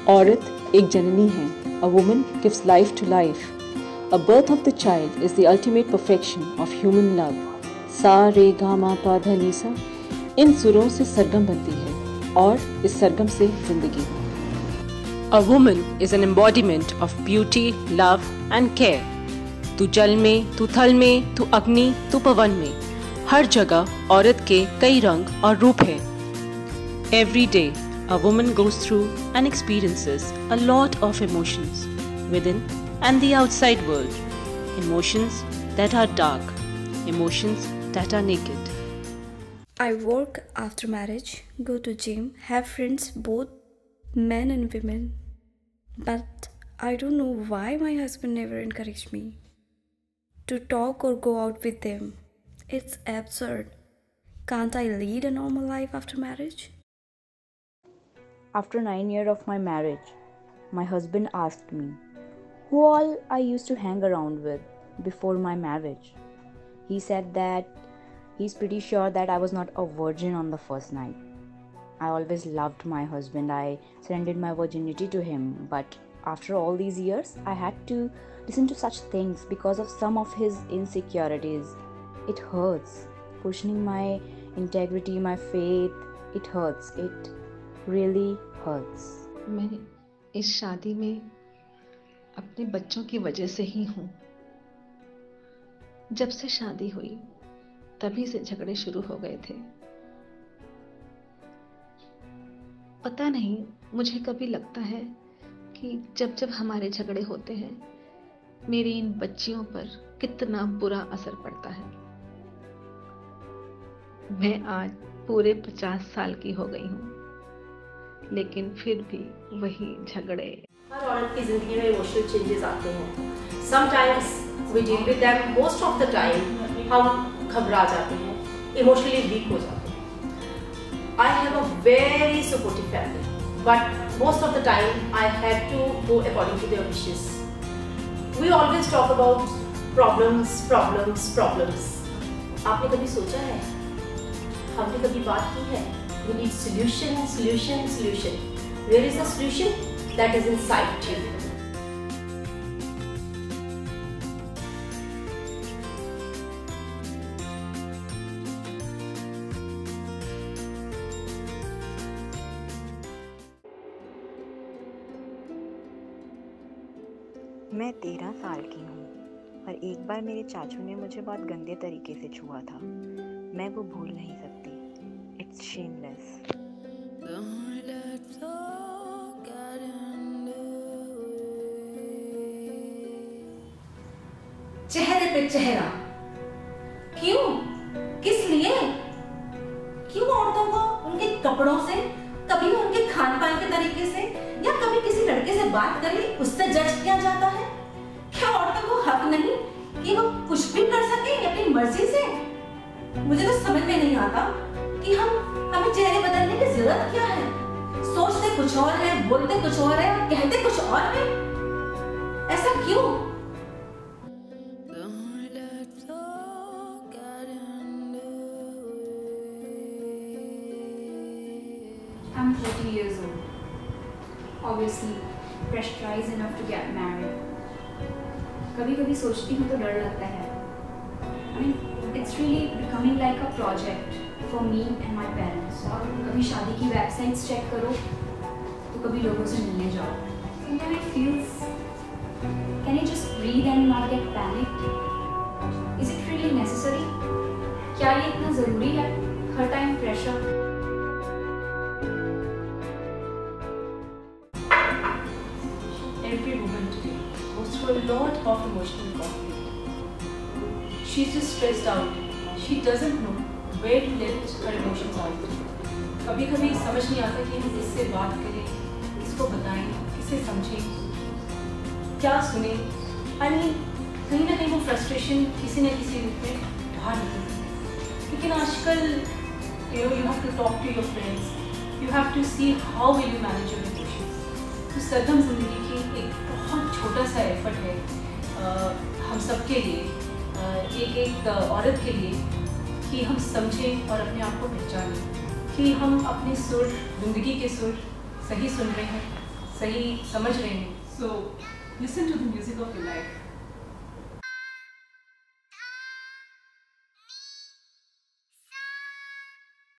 औरत एक जननी है. A woman gives life to life. A birth of the child is the ultimate perfection of human love. सा रे गा मा पा धा नी सा, इन सुरों से सरगम बनती है और इस सरगम से जिंदगी. A woman is an embodiment of beauty, love and care. तू जल में, तू थल में, तू अग्नि, तू पवन में, हर जगह औरत के कई रंग और रूप हैं. Every day, a woman goes through and experiences a lot of emotions within and the outside world. Emotions that are dark, emotions that are naked. I work after marriage, go to gym, have friends both men and women. But I don't know why my husband never encouraged me to talk or go out with them. It's absurd. Can't I lead a normal life after marriage? After 9 years of my marriage, my husband asked me who all I used to hang around with before my marriage. He said that he's pretty sure that I was not a virgin on the first night. I always loved my husband. I surrendered my virginity to him. But after all these years, I had to listen to such things because of some of his insecurities. It hurts. Questioning my integrity, my faith, it hurts. It really hurts. मैं इस शादी में अपने बच्चों की वजह से ही हूँ. जब से शादी हुई तभी से झगड़े शुरू हो गए थे. पता नहीं, मुझे कभी लगता है कि जब जब हमारे झगड़े होते हैं मेरी इन बच्चियों पर कितना बुरा असर पड़ता है. मैं आज पूरे 50 साल की हो गई हूँ, लेकिन फिर भी वही झगड़े. हर औरत की जिंदगी में इमोशनल चेंजेस आते हैं. Sometimes we deal with them, most of the time हम घबरा जाते हैं, इमोशनली वीक हो जाते हैं. I have a very supportive family, but most of the time I had to go according to their wishes. We always talk about problems, problems, problems. आपने कभी सोचा है? हमने कभी बात की है? We need solution, solution, solution. Where is the solution? That is inside you. मैं 13 साल की हूँ और एक बार मेरे चाचू ने मुझे बहुत गंदे तरीके से छुआ था. मैं वो भूल नहीं सकती. It's shameless. चेहरे पे चेहरा, क्यों? किस लिए? क्यों औरतों को उनके कपड़ों से, कभी उनके खान पान के तरीके से, या कभी किसी लड़के से बात कर ली उससे जज किया जाता है? क्या औरतों को हक नहीं कि वो कुछ भी कर सके अपनी मर्जी से? मुझे तो समझ में नहीं आता कि हमें चेहरे बदलने की जरूरत क्या है. सोचते कुछ और है, बोलते कुछ और है और कहते कुछ और है. ऐसा क्यों? I'm 30 years old. Obviously, pressurized enough to get married. कभी-कभी सोचती हूँ तो डर लगता है. I mean, it's really becoming like a project for me and my parents. कभी शादी की वेबसाइट्स चेक करो, तो कभी लोगों से मिलने जाओ. Sometimes it feels, can you just breathe and not get panicked? Is it really necessary? क्या ये इतना ज़रूरी है? हर time pressure. Every woman today goes through a lot of emotional conflict. She's just stressed out. She doesn't know where to let her emotions out. कभी-कभी समझ नहीं आता कि हम किससे बात करें, किसको बताएं, किसे समझें, क्या सुने. I mean, कहीं ना कहीं वो फ्रस्ट्रेशन किसी न किसी रूप में बाहर निकलती है. लेकिन आजकल you have to talk to your friends. You have to see how will you manage your emotions. तो सरगम जिंदगी की एक बहुत छोटा सा एफर्ट है हम सब के लिए, एक औरत के लिए, कि हम समझें और अपने आप को पहचानें कि हम अपने सुर, जिंदगी के सुर सही सुन रहे हैं, सही समझ रही हूँ. So listen to the music of your life.